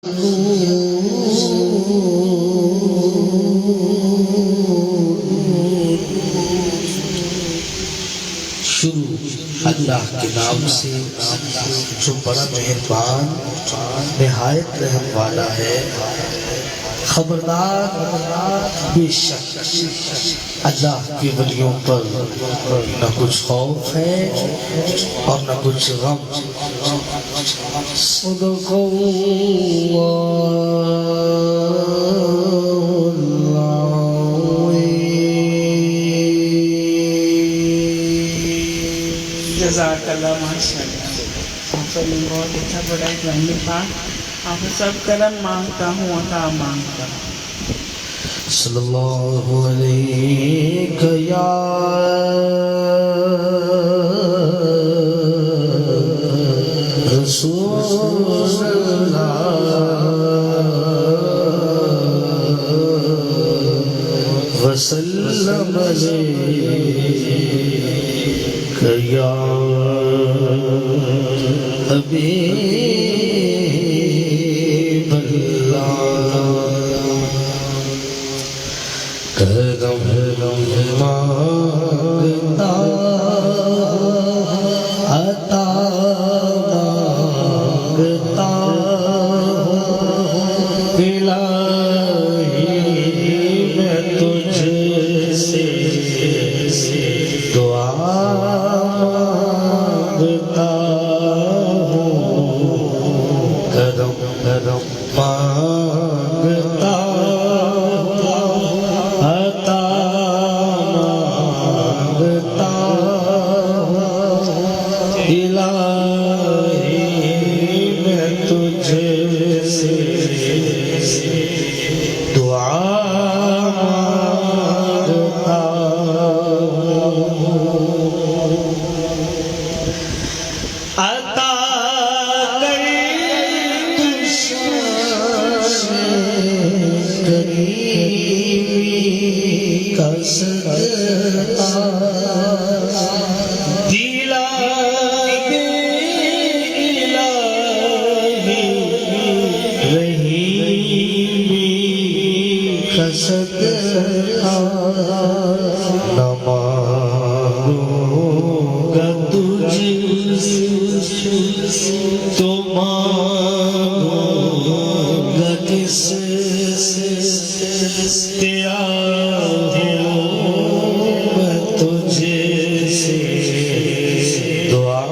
شروع اللہ کے نام سے جو بڑا مہربان نہایت رحم والا ہے۔ خبردار بے شک اللہ کے ولیوں پر نہ کچھ خوف ہے اور نہ کچھ غم۔ صدق اللہ جزاک اللہ ماشاء اللہ۔ آپ نے بہت اچھا پڑھائی جاننے پاک آپ سب کرم مانگتا ہوں عطا مانگتا ہوں۔ صلی اللہ علیہ یا رسول اللہ وسلم علیہ یا حبیب اللہ۔ کرم مانگتا عطا مانگتا الہی میں تجھ سے دعا مانگتا ہوں۔ کرم مانگتا عطا مانگتا الہی میں تجھ سے دعا مانگتا عطا کریمی کا صدقہ دلا دے الہی رحیمی کا صدقہ نہ مانگوں گا تجھ سے تو مانگوں گا کس سے تیرا ہوں میں تجھ سے دعا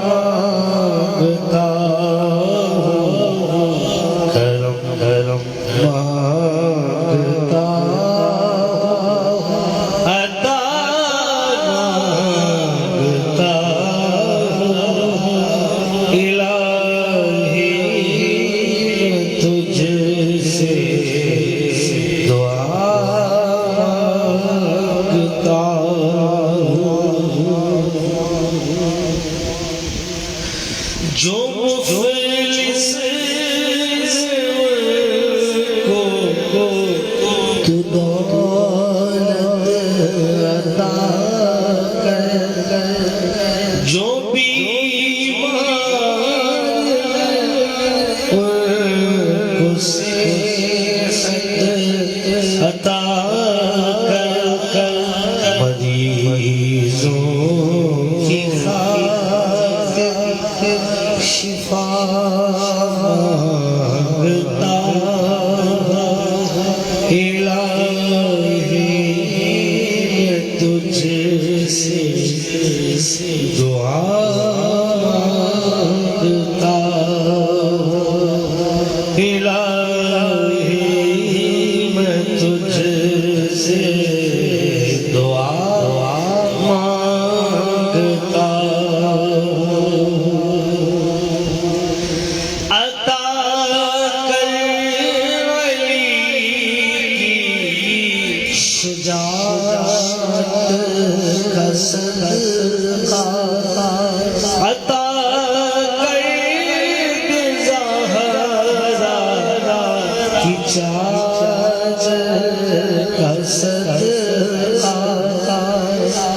مانگتا ہوں۔ کرم مانگتا عطا مانگتا الہی تجھ سے دعا مانگتا جو مفلس کو تو دولت عطا کر، جو بیمار کو صحت عطا کر، مریضوں کی خاطر شفا مانگتا الہی میں تجھ سے دعا مانگتا الہی میں تجھ سے دعا مانگتا عطا کر علی کی شجاعت کا صدقہ عطا کر زہرا کی چاچ کا صدقہ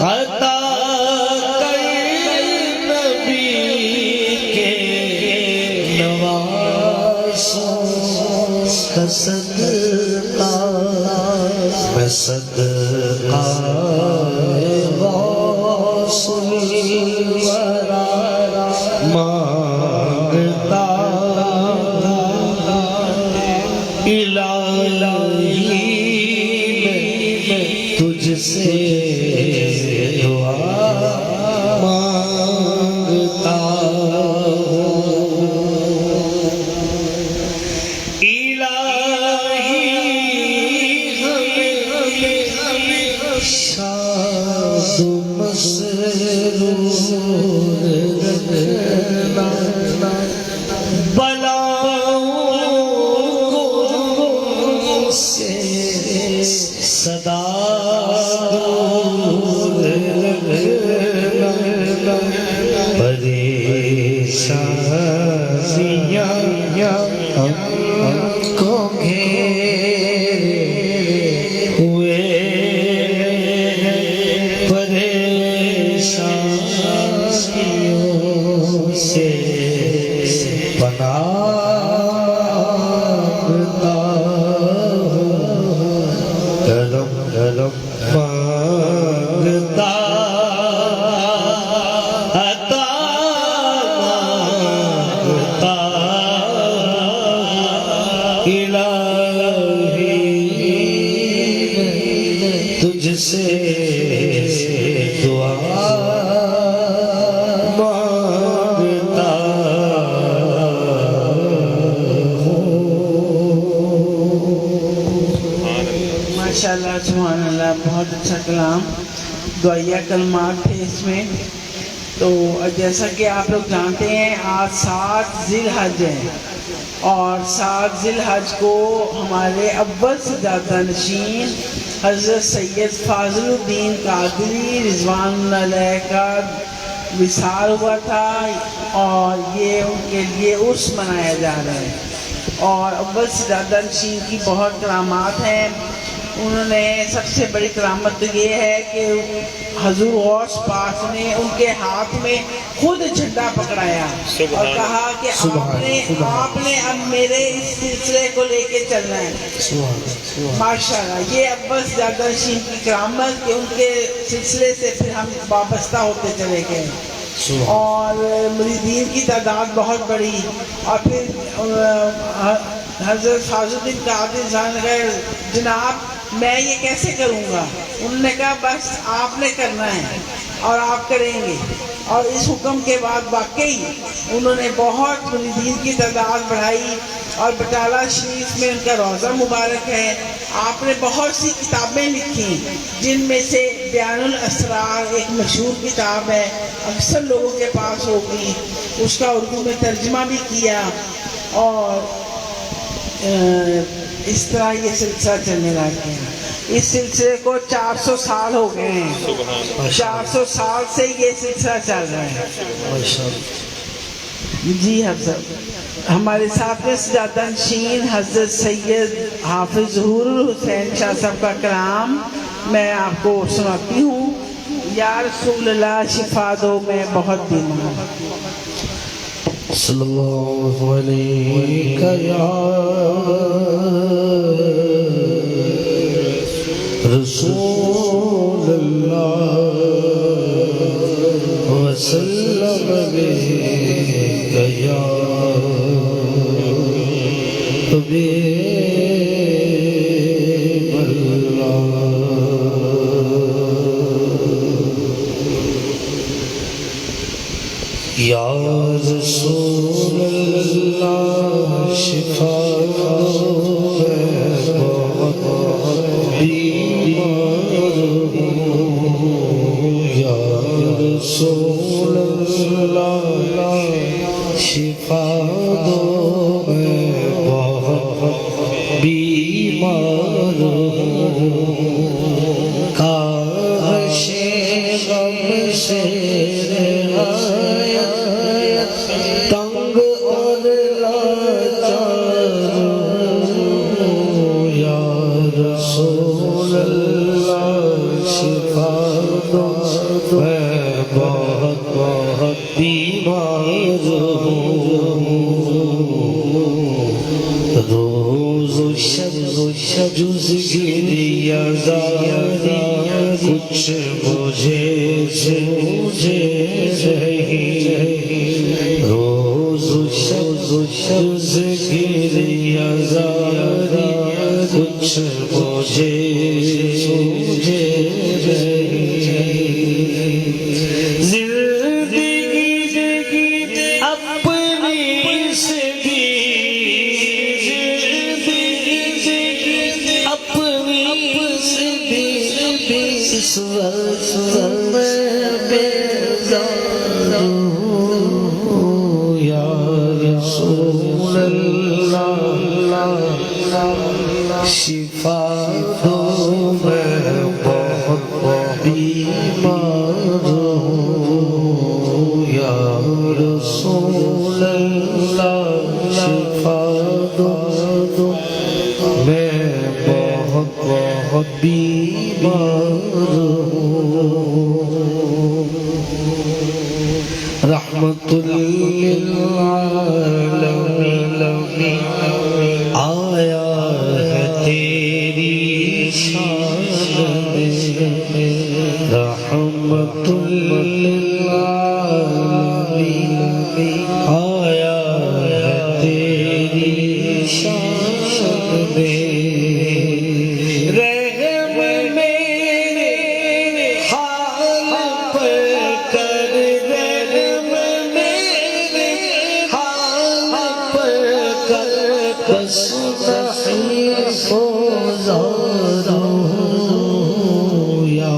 عطا کر نبی کے نواز کا صدقہ میں صدقہ غوث الورا مانگتا الہی میں تجھ سے دعا مانگتا شاد مسرور رکھنا بلاؤں سے صدا دور رکھنا پریشانیاں ہم کو گھیرے ہوئے پریشانیوں سے پناہتا کرم کرم مانگتا عطا مانگتا الہی تجھ سے دعا مانگتا ماشاءاللہ سبحان اللہ، بہت اچھا کلام، دعائیہ کلمات تھے اس میں۔ تو جیسا کہ آپ لوگ جانتے ہیں آج 7 ذی الحج ہے، اور 7 ذی الحج کو ہمارے اول سجادہ نشین حضرت سید فاضل الدین قادری رضوان اللہ علیہ کا وصال ہوا تھا، اور یہ ان کے لیے عرس منایا جا رہا ہے۔ اور اول سجادہ نشین کی بہت کرامات ہیں۔ انہوں نے سب سے بڑی کرامت تو یہ ہے کہ حضور غوث پاک نے ان کے ہاتھ میں خود جھنڈا پکڑایا اور کہا کہ آپ نے اب میرے اس سلسلے کو لے کے چلنا ہے۔ ماشاءاللہ، یہ اول سجادہ نشین کی کرامت کہ ان کے سلسلے سے پھر ہم وابستہ ہوتے چلے گئے، اور مریدین کی تعداد بہت بڑی۔ اور پھر حضرت فاضل الدین قادری جناب میں یہ کیسے کروں گا؟ انہوں نے کہا بس آپ نے کرنا ہے اور آپ کریں گے۔ اور اس حکم کے بعد واقعی انہوں نے بہت مریدین کی تعداد بڑھائی، اور بٹالہ شریف میں ان کا روضہ مبارک ہے۔ آپ نے بہت سی کتابیں لکھی، جن میں سے بیان الاسرار ایک مشہور کتاب ہے، اکثر لوگوں کے پاس ہوگی، اس کا اردو میں ترجمہ بھی کیا، اور اس طرح یہ سلسلہ چلنے لگا ہے۔ اس سلسلے کو 400 سال ہو گئے ہیں، 400 سال سے یہ سلسلہ چل رہا ہے۔ جی حضرت، ہمارے ساتھ میں سجادہ نشین حضرت سید حافظ ظہور الحسین شاہ صاحب کا کلام میں آپ کو سناتی ہوں۔ یا رسول اللہ شفا دو میں بہت بیمار۔ صلی اللہ علیہ یا رسول اللہ وسلم علیہ یا حبیب اللہ۔ یا رسول اللہ شفا بیمار ہوں، یا رسول اللہ شفا دو میں بہت بیمار ہوں، کاش غم سے تنگ اور لاچار ہوں، یا رسول اللہ شفا دو میں بہت بہت بیمار ہوں، روز و شب جز گریہ زاری کچھ مجھے سوجھے رہی روز و شب جز گریہ زاری کچھ مجھے سوجھے رہی اس وقت میں بیزار ہوں یا رسول اللہ شفا دو میں بہت بیمار ہوں یا رسول اللہ شفا دو میں بہت بیمار رحمت للعالمین آیا ہے تیری شان میں رحمت للعالمین آیا ہے تیری شان میں بس تحریف زارو یا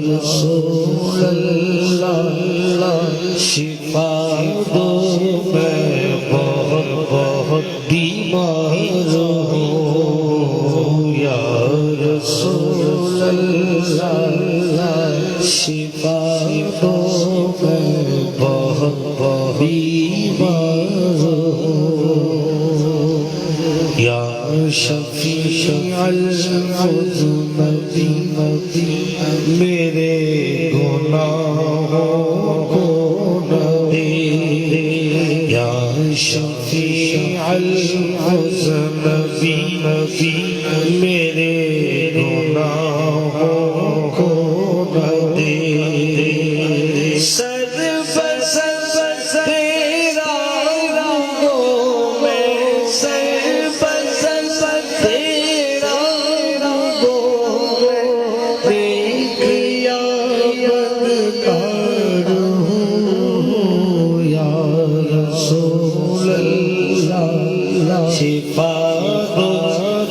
رسول اللہ شفا دو میں بہت بیمار ہوں یا رسول اللہ شفا دو میں بہت بیمار ہوں یا شفیع المذنبین میرے گناہوں کو نہ دے یا شفیع المذنبین میرے گناہوں کو نہ دے سر بسر تیرا رنگوں میں سر بسر تیرا رنگوں میں دیکھ یا بدکار ہوں یا رسول اللہ شفا دو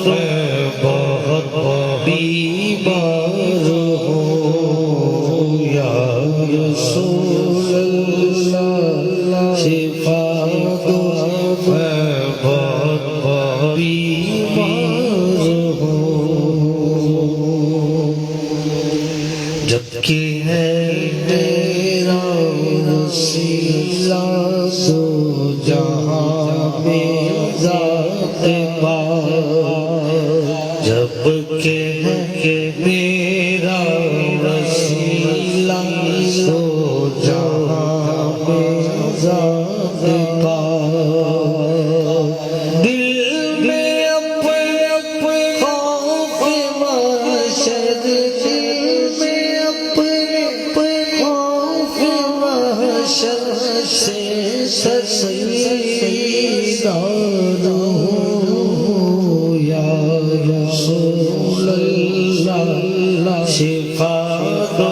میں بہت بیمار ہوں یا رسول اللہ شفا دو میں بہت بیمار ہوں جبکہ ہے میرا وسیلہ تو جہاں میں ذات پاک جبکہ ہے میرا وسیلہ تو جہاں میں ذات پاک دل میں اپنے خوف محشر دل میں اپنے خوف محشر سے سرسیدار ہوں یا رسول اللہ شفا دو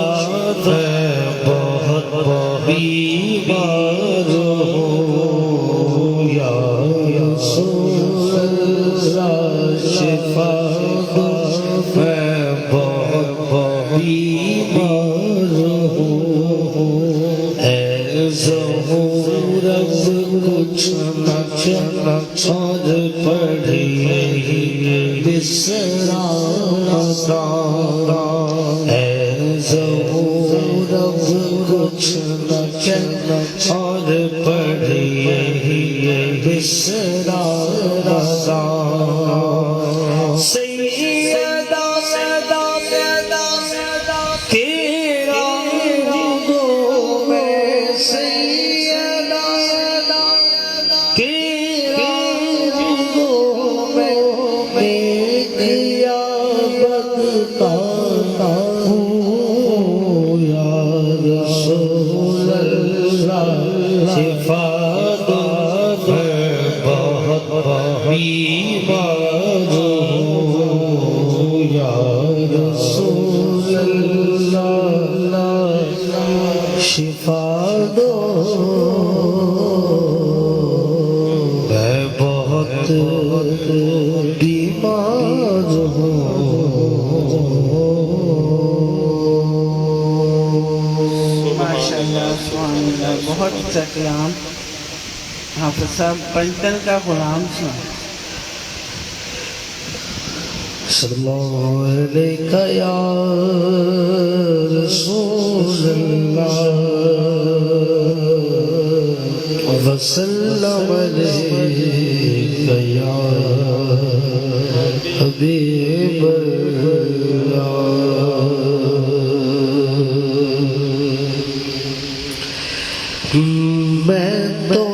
میں بہت بیمار ہوں یا رسول اللہ شفا دو میں بہت بیمار ہوں اے ظہور اب کچھ نہ اور پڑھی بسرا اے ظہور اب کچھ نہ اور پڑھی بسرا سیدہ تیرا رنگوں میں سیدہ تیرا رنگوں بیمار ہوں یا رسول اللہ شفا دو میں بہت بیمار ہوں ماشاءاللہ سبحان اللہ بہت اچھا کلام حافظ صاحب پنٹن کا غلام سنا صلی اللہ علیہ یا رسول اللہ وسلم علیہ یا حبیب اللہ میں تو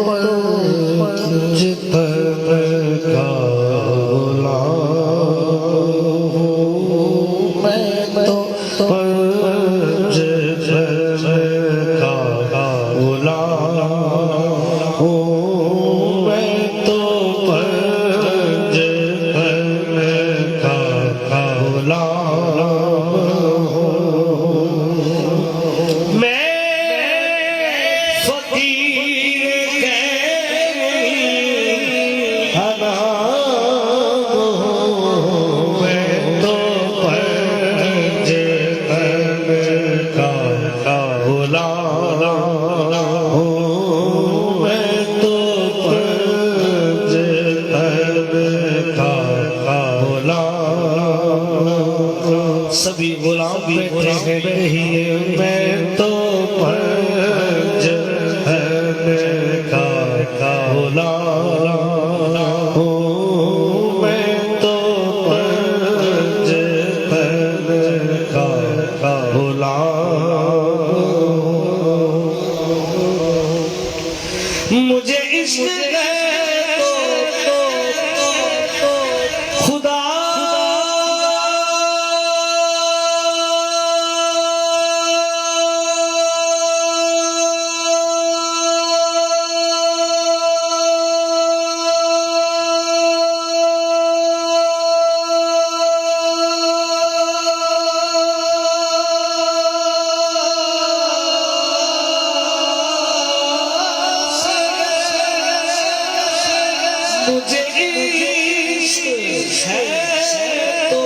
پنج پر کا سبھی غلام بیٹھے ہیں میں تو پنج کا غلام ہوں میں تو پنج کا غلام مجھے عشق مجھے عشق ہے تو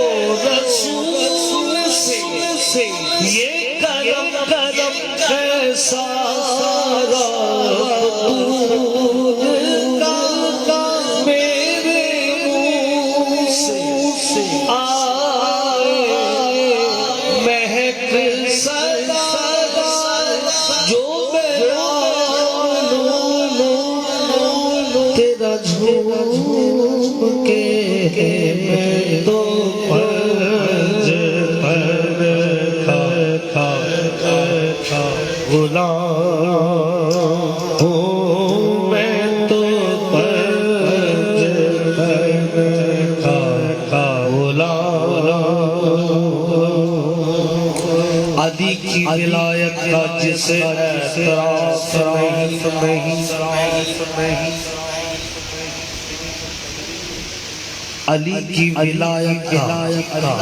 رسول سے یہ کرم ایسا میرے منہ سے آئے مہک صدا جو تیرا جھوم کے میں تو پنج کا غلام ہوں میں تو پنج کا غلام علی کی ولایت کا جسے اعتراف نہیں علی کی ولایت کا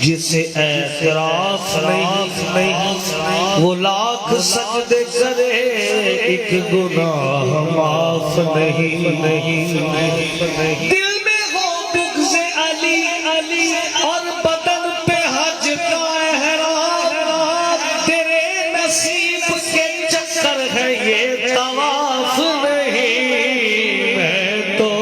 جسے اعتراف نہیں وہ لاکھ سجدے کرے ایک گناہ معاف نہیں دل میں ہو بغض علی اور بدن پہ حج کا احرام تیرے نصیب کے چکر ہے یہ طواف نہیں میں تو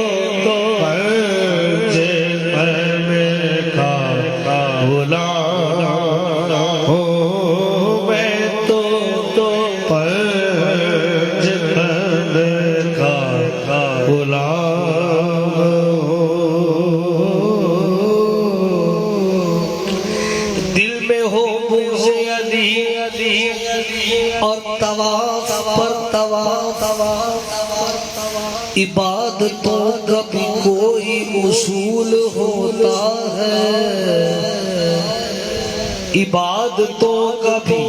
دل میں ہو بغض علی اور طواف پر طواف عبادتوں کا بھی کوئی اصول ہوتا ہے عبادتوں کا بھی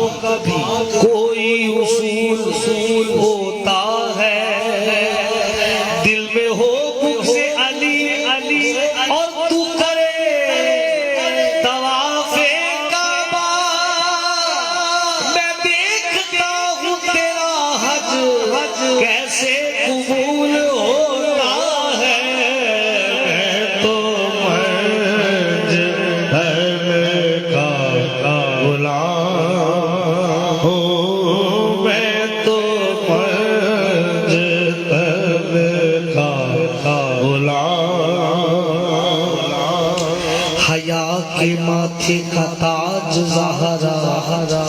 کوئی اصول ہوتا ہے دل میں ہو بغض کے ماتھے کا تاج زہرا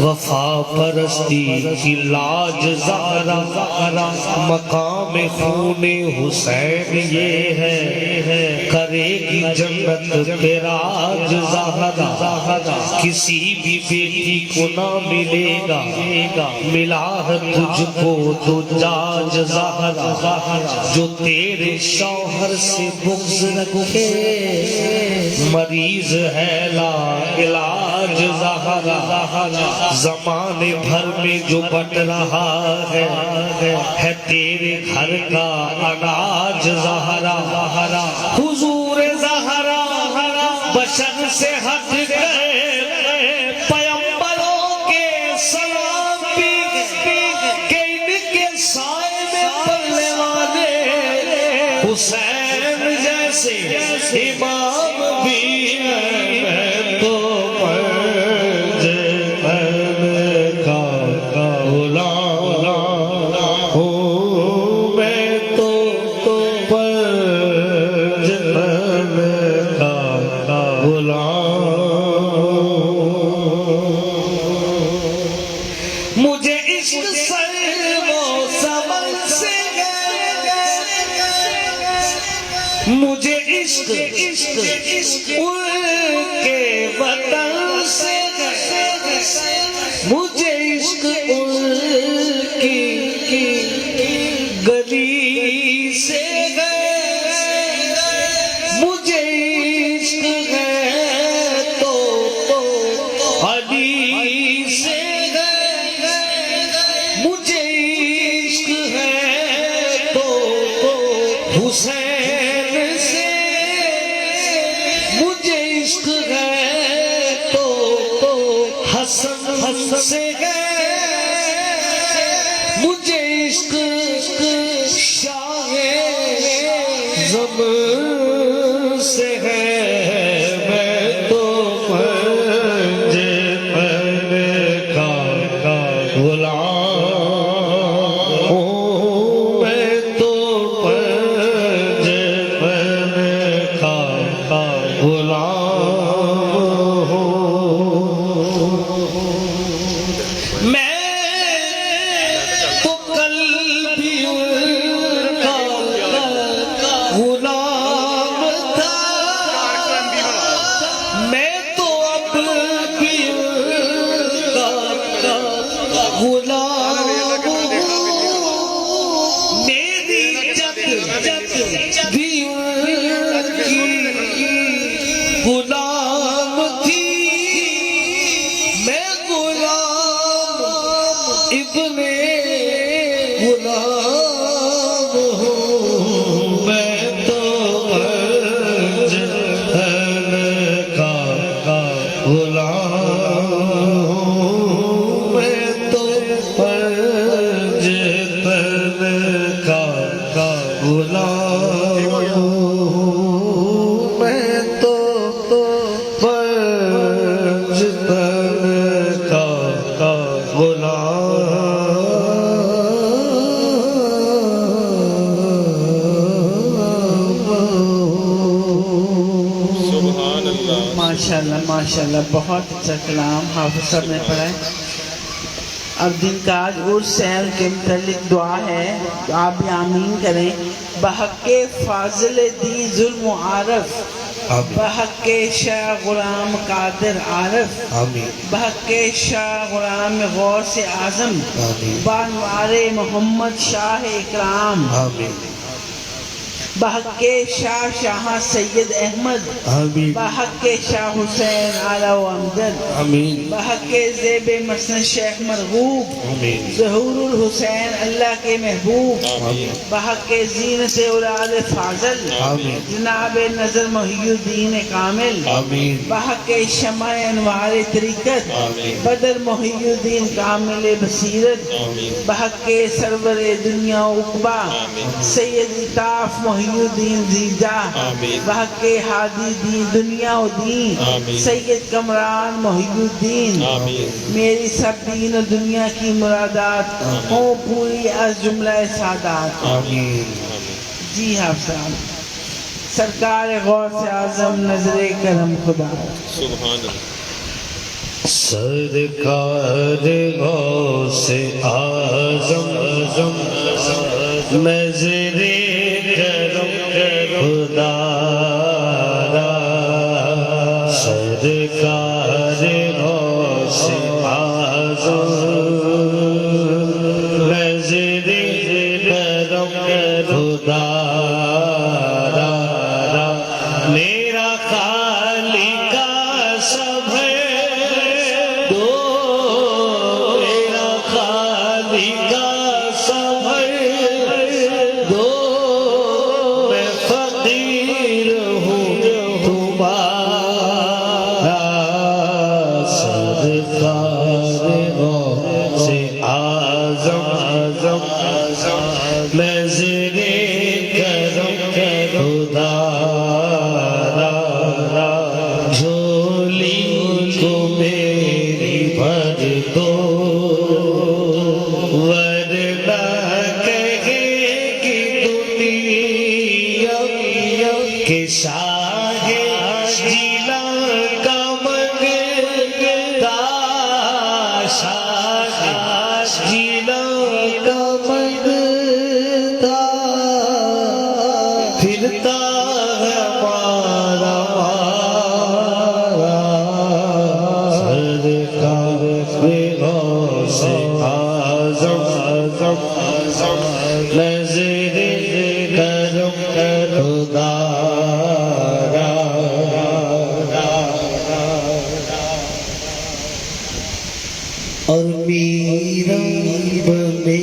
وفا پرستی کی لاج زہرا مقام خون حسین یہ ہے کرے گی جنت پہ راج زہرا کسی بھی بیٹی کو نہ ملے گا ملا ہے تجھ کو تو جاج زہرا جو تیرے شوہر سے بغض رکھے مریض ہے لا علاج زہرا زمانے بھر میں جو بٹ رہا ہے تیرے گھر کا اناج زہرا حضور زہرا بشر سے ہٹ گئے پیمبروں کے سلام پی کہ ان کے سائے میں پلنے والے حسین جیسے امام بھی ہے تو پنج پن کا غلام ہوں میں تو پنج پن کا غلام مجھے عشق سر و سمن سے مجھے عشق ان کے وطن سے مجھے عشق ان کی گلی سے مجھے عشق ہے تو علی سے مجھے عشق ہے تو حسین سے مجھے عشق ہے تو حسن سے مجھے عشق شاہ زمان سے ہے میں تو پنج پن کا غلام ہوں میں تو پنج پن کا غلام ہوں میں تو کل بھی ان کا غلام تھا میں تو اب بھی ان کا غلام ہوں میری جد بھی ان کی غلام تھی میں غلام ابن غلام ہوں میں تو پنج پن کا غلام ہوں میں تو پنج پن کا غلام ہوں میں تو پنج پن کا سبحان اللہ. ماشاءاللہ ماشاءاللہ بہت اچھا کلام حافظ صاحب نے پڑھا ہے. اب دن کا آج عرس سیل کے متعلق دعا ہے تو آپ بھی آمین کریں. بحق فاضل دی ظلم و عارف بحق شاہ غلام قادر عارف آمین بحق شاہ غلام غوث اعظم بانوار محمد شاہ اکرام آمین بحق شاہ شاہ سید احمد آمین بحق شاہ حسین اعلی و امجد آمین بحق زیب مسند شیخ مرغوب آمین ظہور الحسین اللہ کے محبوب آمین بحق زینت اولاد فاضل آمین جناب نظر محی الدین کامل آمین بحق شمع انوار طریقت آمین بدر محی الدین کامل بصیرت آمین بحق سرور دنیا عقبہ سید طاف محی الدین زیجا آمین بحق ہادی دین دنیا و دین آمین سید کمران محی الدین آمین میری سب دین و دنیا کی مرادات ہوں پوری از جملہ سعادات. آمین جی حافظ صاحب سرکار غوث اعظم نظر کرم خدا سبحان اللہ سرکار غوث اعظم نظر کرم خدا سرکار غوث اعظم نظر کرم خدا میرا خالق سب ہے دو میرا خالق سب ہے دو میں فقیر ہوں تمہارا سرکار غوث اعظم نظر کرم خدا جھولی کو میری بھر دو ورنہ کہے گی دنیا کہ شاہ جیلا کا منگتا شاہ جیلا کا منگتا پھرتا ہے ہمارا سرکار غوث اعظم نظر کرم خدا اور میرا بنے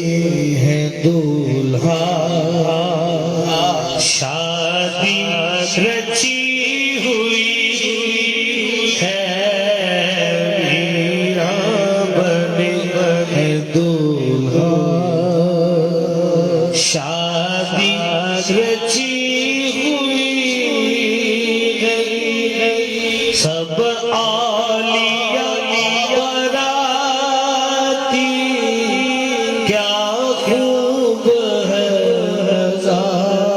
ہے دولہا شادی رچی ہوئی ہے میرا بنے ہے دولہا شادی رچی ہوئی ہے سب اولیاء براتی کیا خوب ہے نظارہ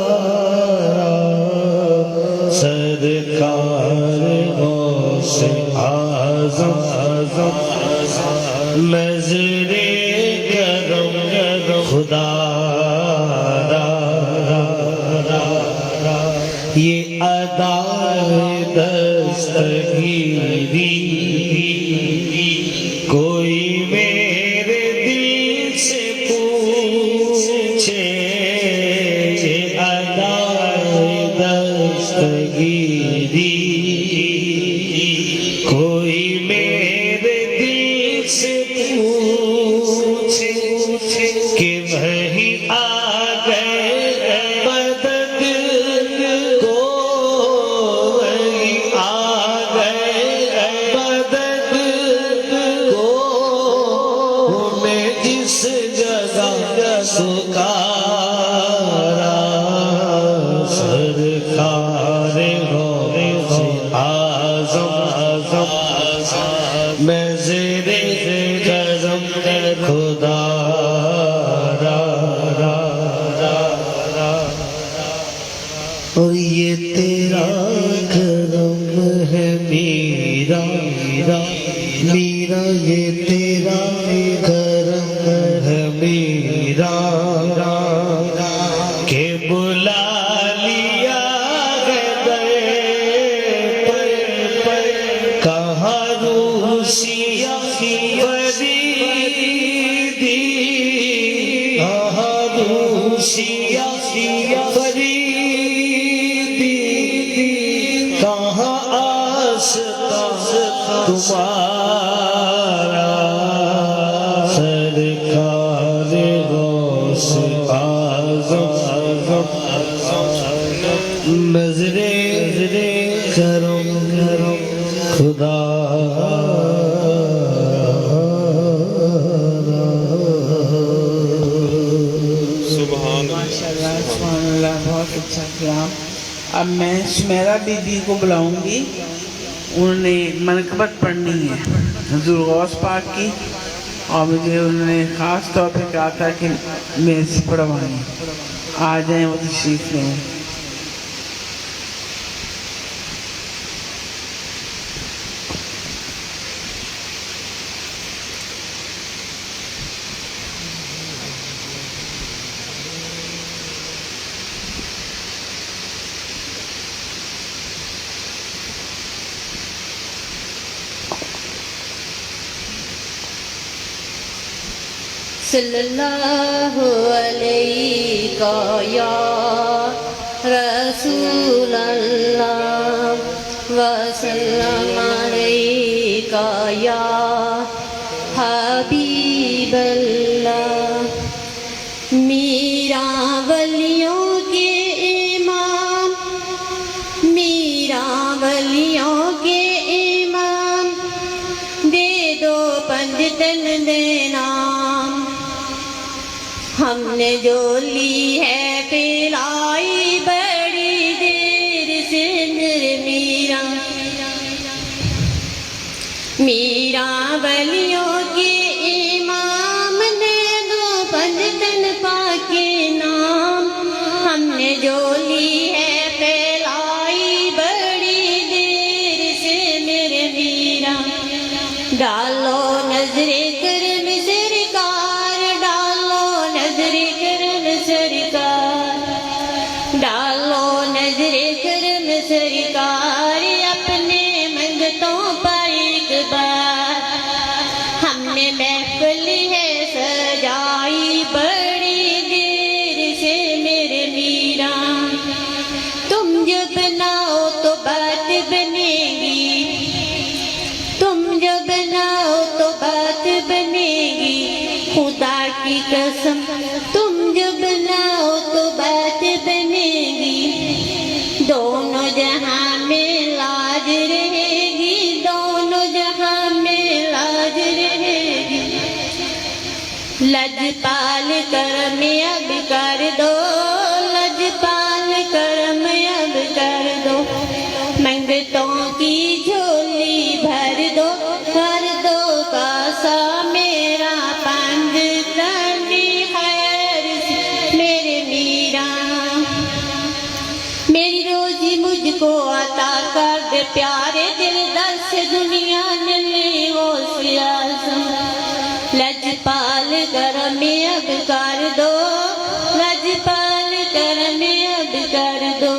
سرکار غوث اعظم نظر کرم خدا یہ ادا دستگیری کوئی میرے دل سے پوچھے یہ ادا دستگیری کوئی میرے دل سے پوچھے کہ وہی آ گئے مدد کو وہی آ گئے مدد کو انہیں جس جگہ پکارا سرکار غوث اعظم نظر کرم خدا اور یہ تیرا کرم ہے میرا یہ تیرا کرم ہے میرا کہ بلا لیا ہے در پر کہاں روسیا فریدی کہاں روسیا فریدی کہاں آستا تمہارا سرکار غوث اعظم نظر کرم خدا سبحان ماشاءاللہ سبحان اللہ بہت اچھا کلام. اب میں سمیرہ بی بی کو بلاؤں گی، انہوں نے منقبت پڑھنی ہے حضور غوث پاک کی، اور مجھے انہوں نے خاص طور پہ کہا تھا کہ میرے سے پڑھوائیں. آ جائیں وہ تشریف لیں. صلی اللہ علیہ یا رسول اللہ وسلم علیہ یا حبیب اللہ. میرا ولیوں کے امام، میرا ولیوں کے امام، دے دو پنجتن دے نام. ہم نے جو لی ہے پلائی بڑی دیر سے میرا، میرا ولیوں کے امام نے دو پنجتن پاکے نام. ہم نے جو لی ہے پھیلائی بڑی دیر سے میرے میرا. ڈالو نظر کرم سرکار، ڈالو نظر کرم سرکار، ڈالو نظر کرم سرکار اپنے منگتوں پر ایک بار. ہم نے محفل ہے سجائی بڑی دیر سے میرے میرا. تم جو بناؤ تو بات بنے گی، تم جو بناؤ تو بات بنے گی. خدا کی قسم تم جو بناؤ تو بات بنے گی. دونوں جہاں میں لاج رہے گی، دونوں جہاں میں لاج رہے گی. لجپال کرم اب کر دو، لجپال کرم اب کر دو. منگتوں کی جھولی بھر دو، کر دو کاسا میرا پنجتنی خیر سے میرے میرا. میری روزی مجھ کو عطا کر دے پیارے دل در سے دنیا نے لی غوث اعظم. لجپال کرم اب کر دو، لجپال کرم اب کر دو.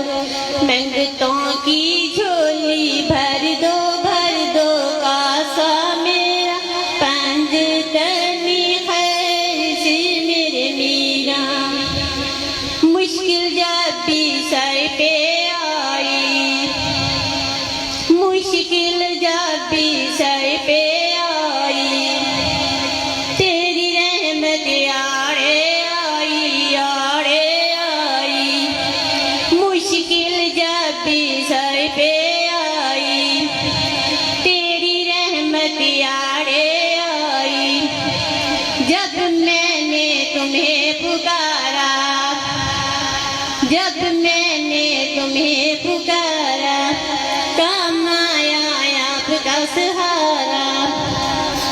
منگتوں کی جھولی بھر دو، بھر دو کاسا میرا پنجتنی خیر سے میرے میرا. مشکل جب بھی سر پہ آئی، مشکل جب بھی سر پہ آئی، تیری رحمت آڑے آئی، آڑے آئی. مشکل جب بھی سر پہ آئی، تیری رحمت آڑے آئی. جب میں نے تمہیں پکارا، جب میں نے تمہیں پکارا، کام آیا آپ کا سہارا.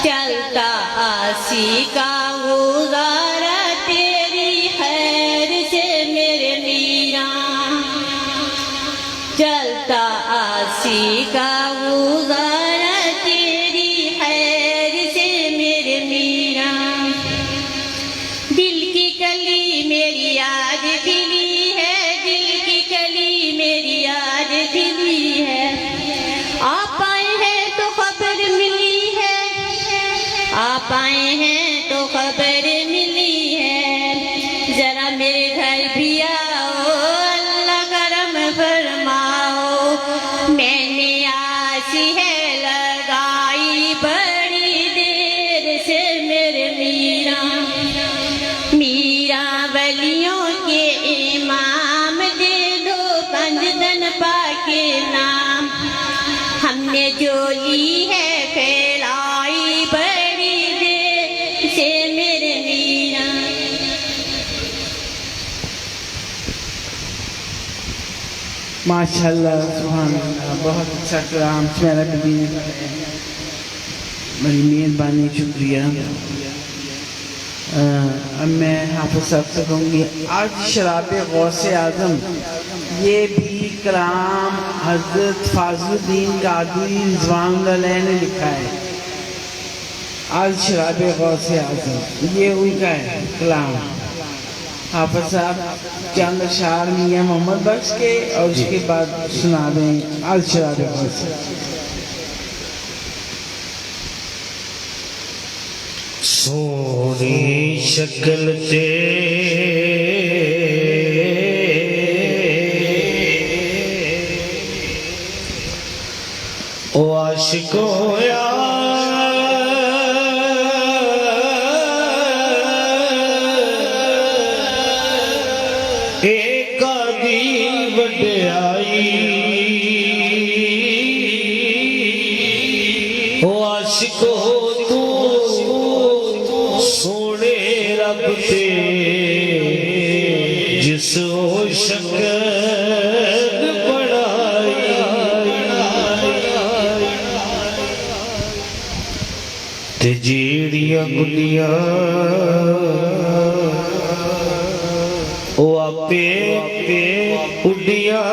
چلتا آسی کا گزارا تیری خیر سے میرے میرا. چلتا آسی کا گزارا تیری خیر سے میرے میرا. دل کی کلی میری آج کھلی ہے، دل کی کلی میری آج کھلی ہے. آپ آئے ہیں تو خبر ملی ہے، آپ آئے ہیں تو خبر ملی ہے. ذرا میرے گھر بھی آؤ، اللہ کرم فرماؤ. میں نے آسی ہے لگائی بڑی دیر سے میرے میرا. میرا ولیوں کے امام دے دو پنجتن پاکے نام. ہم نے جو لی ہے پھیلائی بڑی دیر سے میرے میرا. ماشاءاللہ سبحان اللہ، بہت اچھا کلام میرا بی نے پڑھا. بڑی مہربانی، شکریہ. اب میں حافظ صاحب سے کہوں گی آج شراب غوث اعظم، یہ بھی کلام حضرت فاضل الدین قادری رضوان اللہ علیہ نے لکھا ہے. آج شراب غوث اعظم یہ ان کا ہے کلام. حافظ صاحب چند اشعار میاں محمد بخش کے اور اس کے بعد سنا دیں آج شراب غوث. سونی شکل تے او عاشق ہویا ایک آدھی وڈیائی او عاشق ہو تو سونے رب تے جس او شکل تے جیڑیاں گلیاں او آپے اڈیاں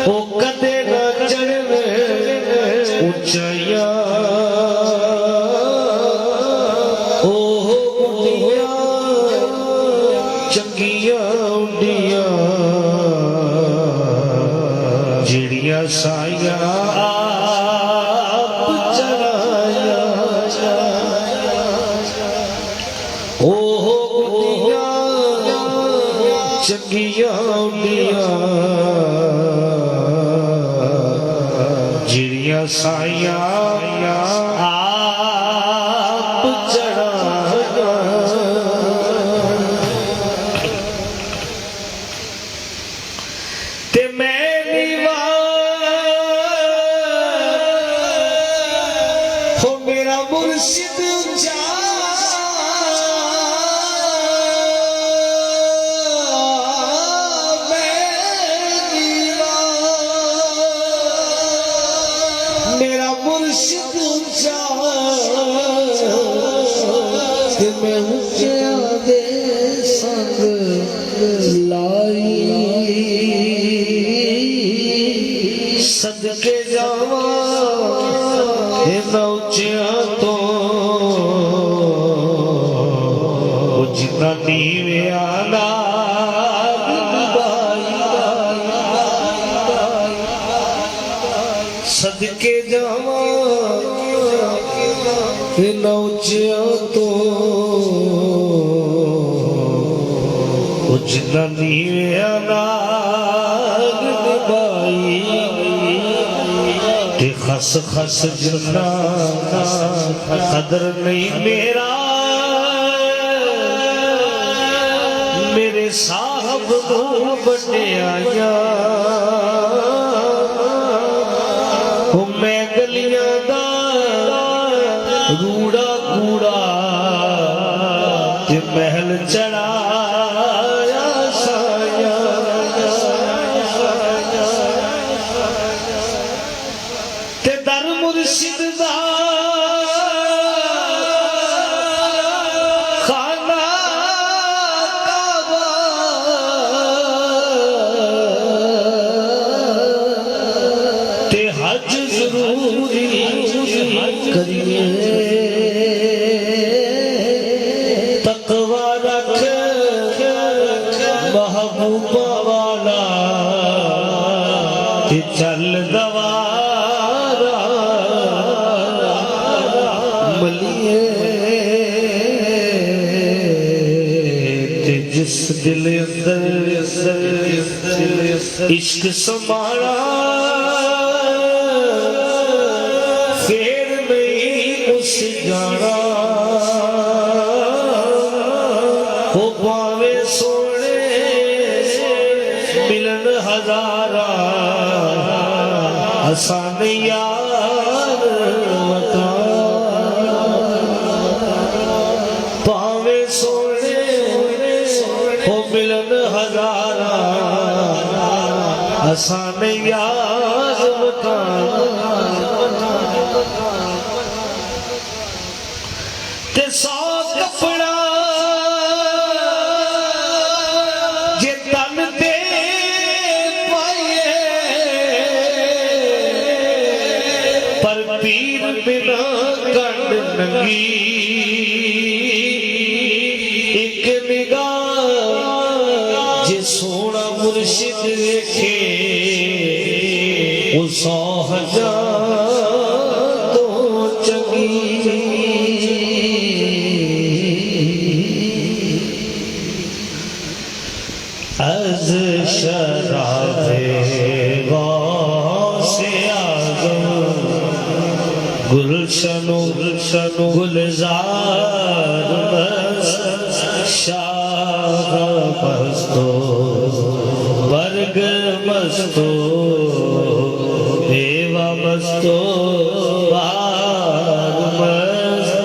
او کدے نہ چڑھن اونچائیاں او اڈیاں چنگیاں اڈیاں جیڑیاں سائیاں آپ چڑھایا چنگیاں اڈیاں جیڑیاں سائیاں آپ چڑھایا تے میں مرشد جا میرا مرشد جا کہ میں اونچا دے سنگ لائی صدقے جاواں نوچیاں تو جتنا نیوے آنا صدقے جاواں نوچیاں تو جتنا نیوے آنا خس خس جنا قدر نہیں میرا میرے صاحب کو بنے آیا میں گلیاں دا روڑا کوڑا تے محل چڑھایا سایا تے در مرشد دا خانہ کعبہ تے حج ضروری کریے تقوی رکھ محبوبہ والا تے چل دوارا ملیے تے جس دل اندر عشق سمارا پھر نہیں اس جانا ہو پاوے سونے ملن ہزارہ آسان یار پاوے سونے ہو ملن ہزارہ آسان یار تے سو کپڑا جے تن تے پائیے پر پیر بنا کنڈ ننگی ایک نگاہ جے سونا مرشد دیکھے وہ 100,000 از شراب غوث اعظم گلشن گلزار مست شاہ مستو برگ مستو دیوا مستو بار مست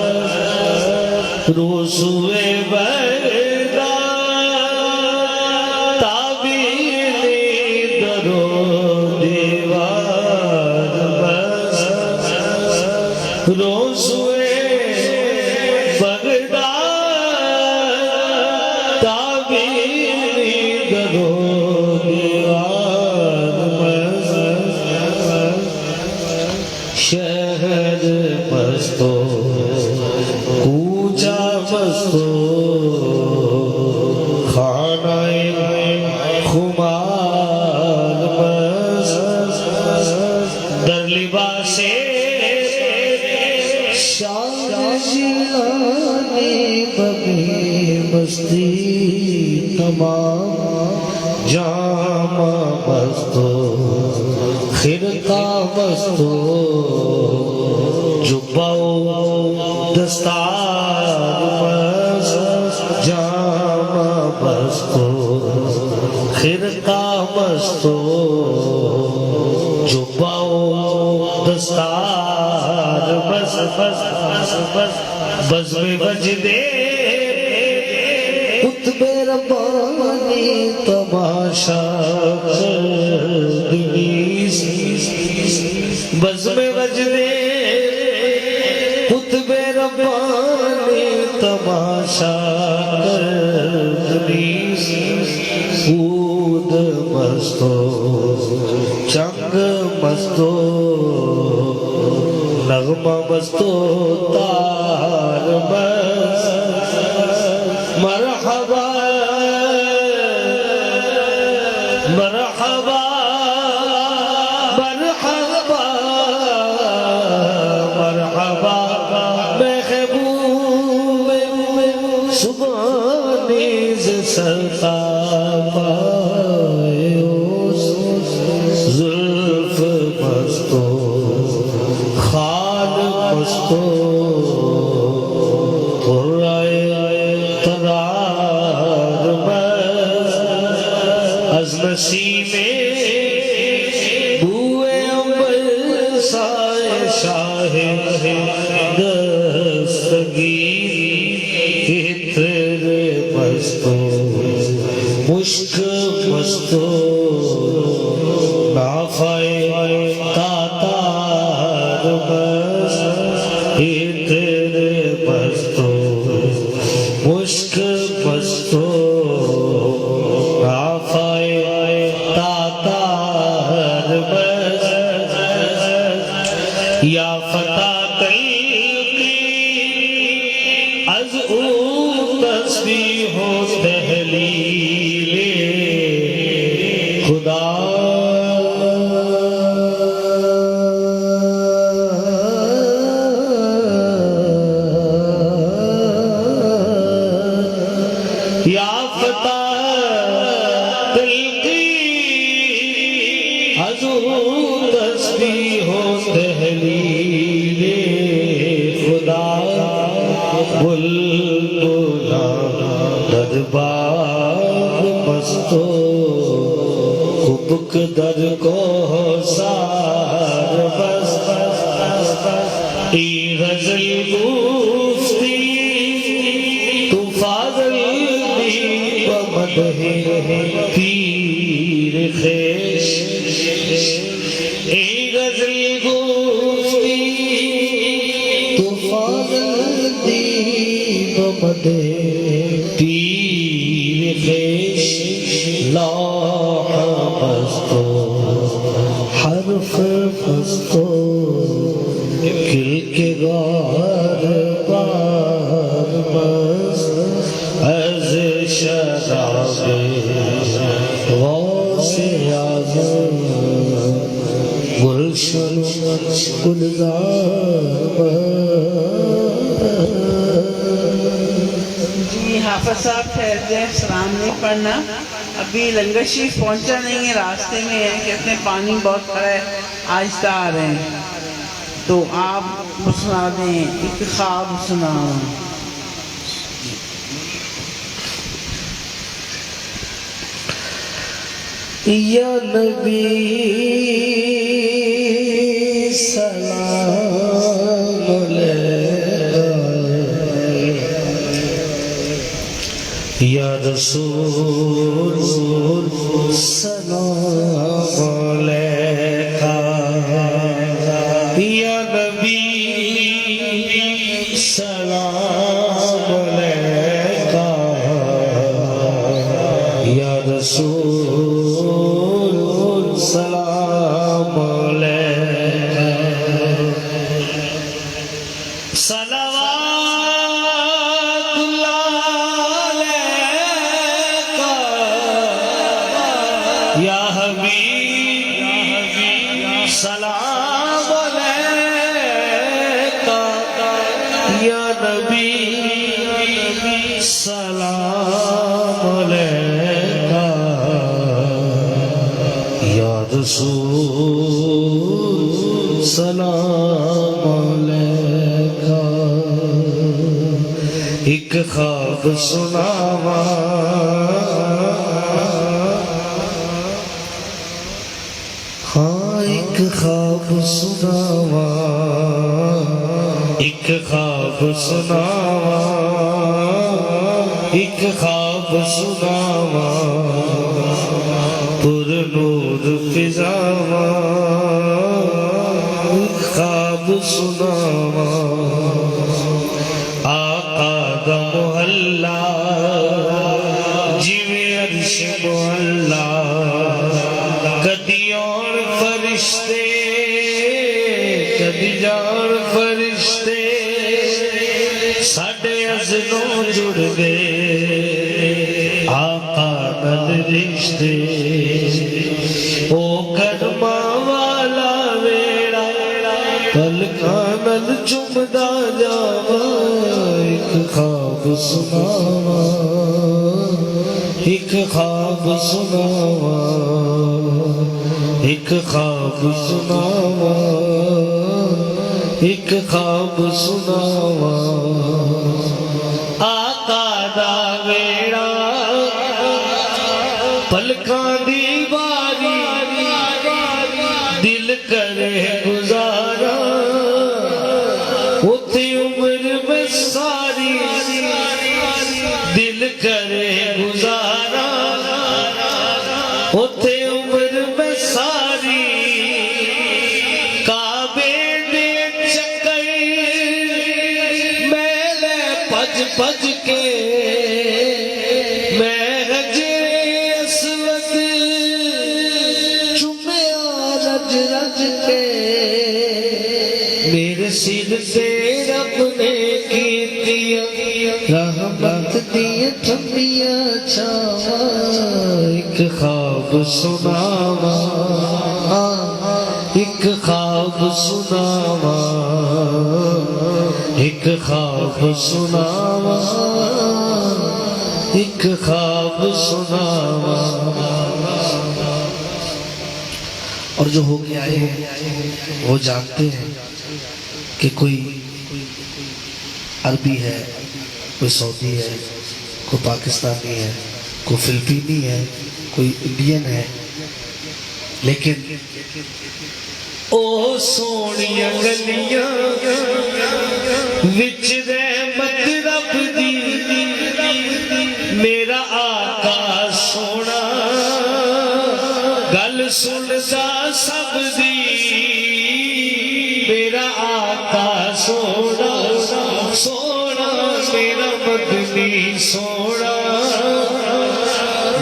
روسوے شہر مستو کوچا مستو خانہ خمار مست در لباس شان جلانے ببی مستی تمام جام مستو خرقہ مستو جباؤ دستار مست جام مستو خرقہ مستو جباؤ دستار مست بزم بجدے قطب ربانی تماشا بزم وجدے قطب ربانی تماشا خود مستو چنگ مستو نغمہ مستو تار مست مرحبا مرحبا مرحبا مرحبا محبوب سبحانیز سلطا زلف مستو خال مستو ترار از نسیم بوئے عمر سائے شاہ دستگیر عطر مستو مشک مستو نافائے تاتار مست عطر مستو مشک مستو نافائے تاتار مست یا فتح تلقی از او تسبیح و تحلیل خدا یا فتح تلقی از او تسبیح و تحلیل خدا بلبلا دربار مستو کبک در کو سار بس ای غزل گفتی تو فاضل دی بمدح پیر خیش ای غزل گفتی تو فاضل دی بمدح پیر خیش لاح مستو حرف مستو کل کے غار بار مست از شراب غوث اعظم گلشن گلزار جی حافظ صاحب ٹھہر جائیں، سلام نہیں پڑھنا. ابھی لنگر شریف پہنچا نہیں ہے، راستے میں ہے، کہتے ہیں پانی بہت کھڑا ہے، آہستہ آ رہے ہیں، تو آپ سنا دیں ایک خواب سنا. یا نبی سلام علیک، یا رسول سلام علیک، یا نبی سلام علیک، یا رسول سلام علیک. صلوات اللہ علیک یا حبیب، سلام علیک یا نبی، سلام علیک یا رسول سلام علیک. ایک خواب سناوا، ہاں ایک خواب سناوا، ایک خواب سناوا، ایک خواب سناوا، پر نور فضاوا، ایک خواب سناوا. آقا دا محلہ جویں عرش محلہ، کدی اور فرشتے کدی جان فرشتے ساڈے ازلوں جڑ گئے، آقا نال رشتے. او کرما والا ویڑا پلکاں نال چمدا جاواں، ایک خواب سناواں، ایک خواب سناواں، ایک خواب سناواں، ایک خواب سناواں. آقا دا ویڑا پلکاں دی باری، دل کرے گزارا، اتے عمر میں ساری، دل کرے گزارا، اتے عمر میں ساری. کعبے دے چکر میں لے پج پج کے، میں حجر اسود چومیا رج رج کے، میرے سر سے رب نے کیتیاں رحمت دیا ٹھنڈیاں چھاواں. ایک خواب سناواں، ایک خواب سناواں، ایک خواب سناواں، ایک خواب سناواں. اور جو ہو کے آئے ہیں وہ جانتے ہیں کہ کوئی عربی ہے، کوئی سعودی ہے، کوئی پاکستانی ہے، کوئی فلپینی ہے، کوئی انڈین ہے، لیکن او سونیاں گلیاں وچ رحمت رب دی، میرا آقا سونا گل سندا سب دی، میرا آقا سونا سونا میرا مدنی سونا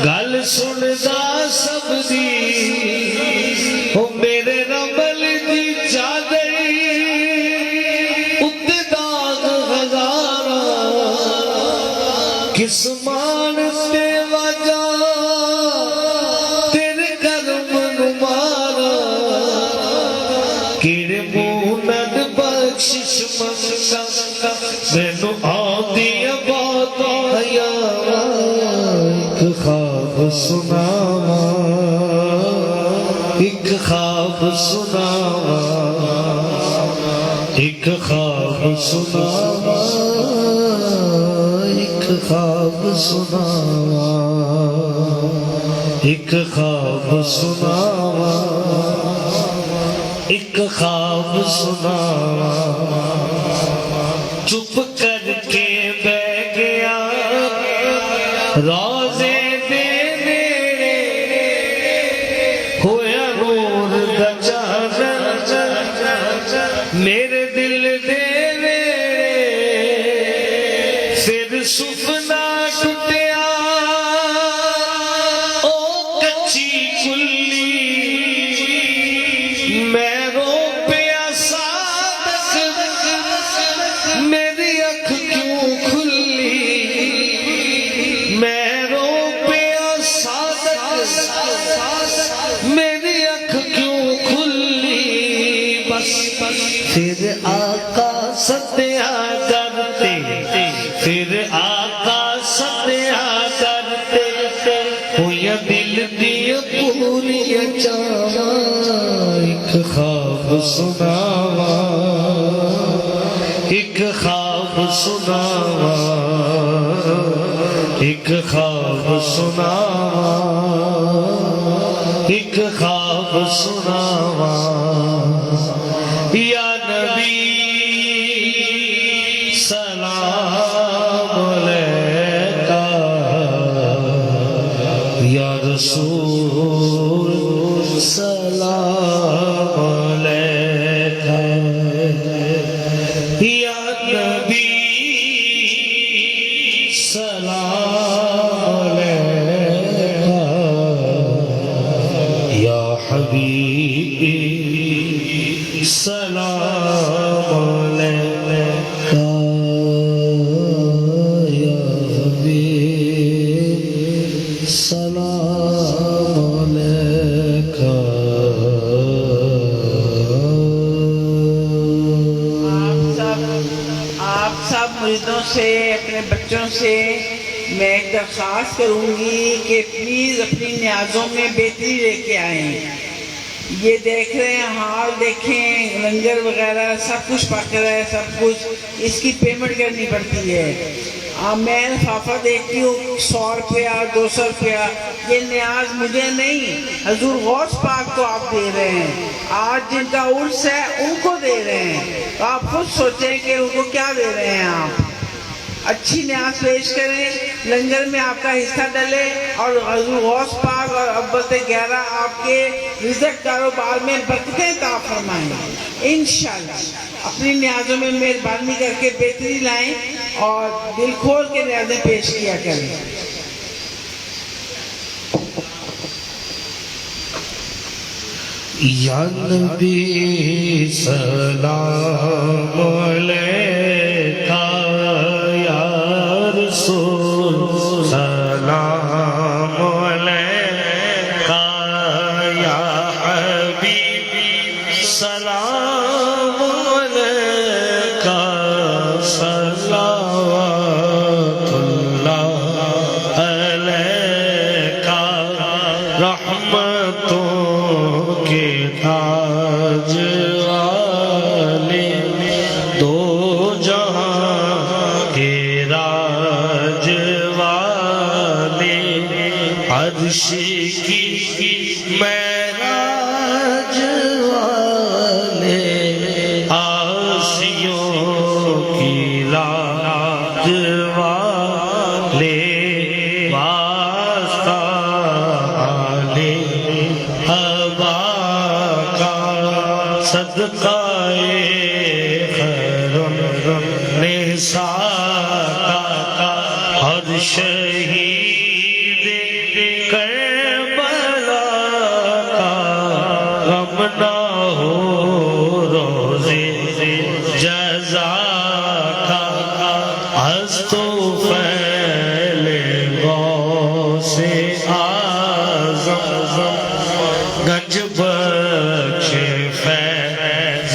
گل سندا سب دی. او میرے رمل دی چادر اُتے داغ ہزاراں، کس مان تے وجہ تیرے کرم نو مارا، کیڑے منہ نال بخشش منگا، مینوں آندی بات حیا. ایک خواب سناوا ایک خواب سناوا ایک خواب سناوا ایک خواب سناوا ایک خواب سناوا ایک خواب سناوا چپ کر کے بیٹھ گیا روزے دے میرے ہویا نور دا چادر میرے دل دے میرے پھر سپنا ٹوٹیا او کچی کلی میں رو پیا صادق میری اکھ کیوں کھلی میں رو پیا صادق میری اکھ کیوں کھلی بس پھر آقا ستیا کرتے پھر آقا ستیا کرتے ہویا دل دیا پوری چاوا ایک خواب سناوا ایک خواب سناوا ایک خواب سناوا ایک خواب سناوا یا نبی سلام علیکہ یا رسول سلام علیکہ یا نبی سلام علیکہ یا حبیبی سلام علیکہ یا حبیب سلام علیکہ آپ سب مریدوں سے اپنے بچوں سے میں ایک درخواست کروں گی کہ پلیز اپنی نیازوں میں بہتری لے کے آئیں. یہ دیکھ رہے ہیں حال دیکھیں لنگر وغیرہ سب کچھ پک رہا ہے سب کچھ اس کی پیمنٹ کرنی پڑتی ہے. میں لفافہ دیکھتی ہوں 100 روپیہ 200 روپیہ یہ نیاز مجھے نہیں حضور غوث پاک کو آپ دے رہے ہیں. آج جن کا عرس ہے ان کو دے رہے ہیں تو آپ خود سوچیں کہ ان کو کیا دے رہے ہیں. آپ اچھی نیاز پیش کریں لنگر میں آپ کا حصہ ڈلے اور حضور غوث پاک اور ابت 11 آپ کے رزق کاروبار میں برکتیں عطا فرمائیں انشاءاللہ. اپنی نیازوں میں مہربانی کر کے بہتری لائیں اور دل کھول کے نیازیں پیش کیا کریں. یا نبی سلام علیکہ یا رسول سلام علیکہ یا حبیبی سلام علیکہ صلوات اللہ علیکہ رحمتوں کے تاج والے دو جہاں کے راج والے عرش کی معراج والے آسیوں کی لاج والے واسطہ والے صدقہ خیرم نساء اور شہید کربلا کا غم نہ ہو روزے جزا کا از تو پہلے غوث اعظم گنج بخش فیض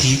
3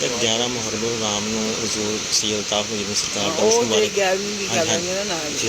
ਤੇ 11 ਮੁਹਰਮ ਰਾਮ ਨੂੰ ਹਜ਼ੂਰ ਸੈਯਦ ਅਲਤਾਫ ਮੁਜੀਬ ਸਰਕਾਰ ਦਾ ਉਹ ਮੁਬਾਰਕ। ਜਿਹੜੀ 11ਵੀਂ ਦੀ ਗੱਲ ਹੈ ਨਾ ਨਾਲ ਜੀ।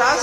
10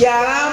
11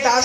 10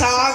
7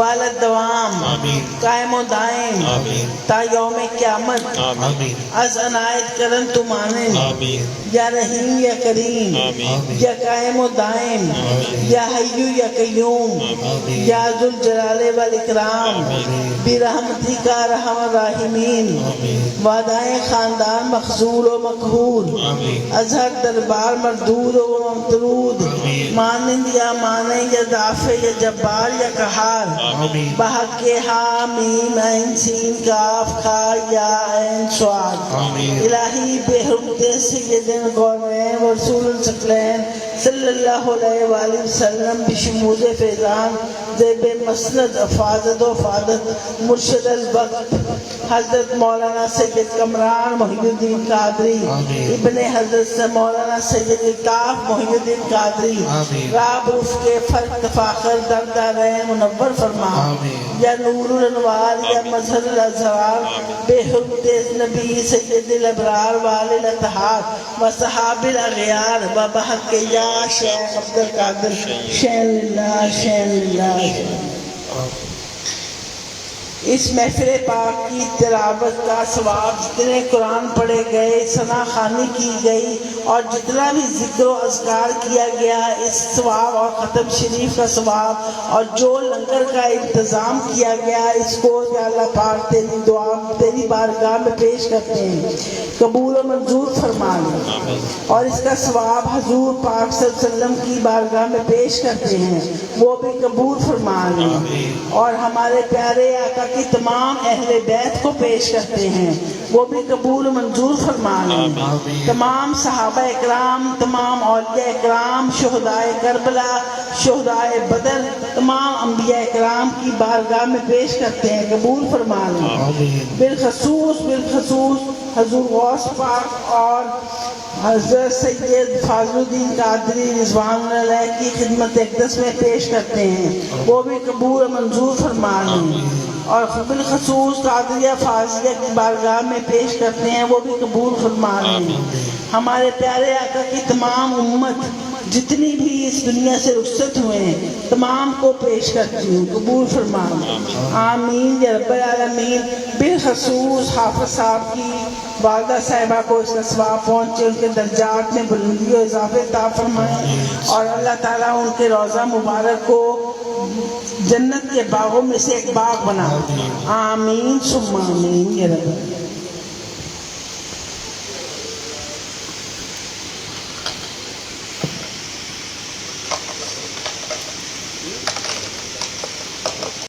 والد دوام آمین قائم و دائم آمین تا یوم قیامت آمین از عنایت کرن تو مانن آمین یا رحیم یا کریم آمین یا قائم و دائم یا حی یا قیوم یا ذوالجلال والاکرام برحمتی کا ارحم الراحمین وعدائے خاندان مخذول و مقہور اظہر دربار مردود و ممترود مانند یا مانے یا دافع یا جبار یا قہار بحق حامیم عین سین کاف خا یا عین صاد الہی بے حرمت سیدنا قرآن و رسول الثقلین صلی اللہ علیہ وآلہ وسلم بشموز فیضان زیب مسند افادت و فادت مرشد الوقت حضرت مولانا سید کمران محی الدین قادری ابن حضرت سے مولانا سید الطاف محی الدین قادری راب رف کے فرق تفاخر دردارین منور فرما یا نور الانوار یا مظہر الازہار بے حرمت نبی سید الابرار والے الاتحاد و صحاب الاغیار و بحق یا شیخ عبدالقادر شین اللہ شین اللہ اس محفل پاک کی تلاوت کا ثواب جتنے قرآن پڑھے گئے ثنا خوانی کی گئی اور جتنا بھی ذکر و اذکار کیا گیا اس ثواب اور ختم شریف کا ثواب اور جو لنگر کا انتظام کیا گیا اس کو یا اللہ پاک تیری دعا تیری بارگاہ میں پیش کرتے ہیں قبول و منظور فرما لے اور اس کا ثواب حضور پاک صلی اللہ علیہ وسلم کی بارگاہ میں پیش کرتے ہیں وہ بھی قبول فرما لے اور ہمارے پیارے آقا کی تمام اہل بیت کو پیش کرتے ہیں وہ بھی قبول منظور فرما لیں تمام صحابہ اکرام تمام اولیاء اکرام شہداء کربلا شہداء بدر تمام انبیاء اکرام کی بارگاہ میں پیش کرتے ہیں قبول فرما لیں بالخصوص حضور غوث پاک اور حضرت سید فاضل الدین قادری رضوان اللہ علیہ کی خدمت اقدس میں پیش کرتے ہیں وہ بھی قبول منظور فرما لیں اور بالخصوص قادریہ فاضلیہ کی بارگاہ میں پیش کرتے ہیں وہ بھی قبول فرما لیں ہمارے پیارے آقا کی تمام امت جتنی بھی اس دنیا سے رخصت ہوئے ہیں تمام کو پیش کرتی ہوں قبول فرما لیں آمین یا رب العالمین بالخصوص حافظ صاحب کی والدہ صاحبہ کو اس کا ثواب پہنچے ان کے درجات میں بلندی و اضافے عطا فرمائیں اور اللہ تعالیٰ ان کے روضہ مبارک کو جنت کے باغوں میں سے ایک باغ بنا آمین ثم آمین یا رب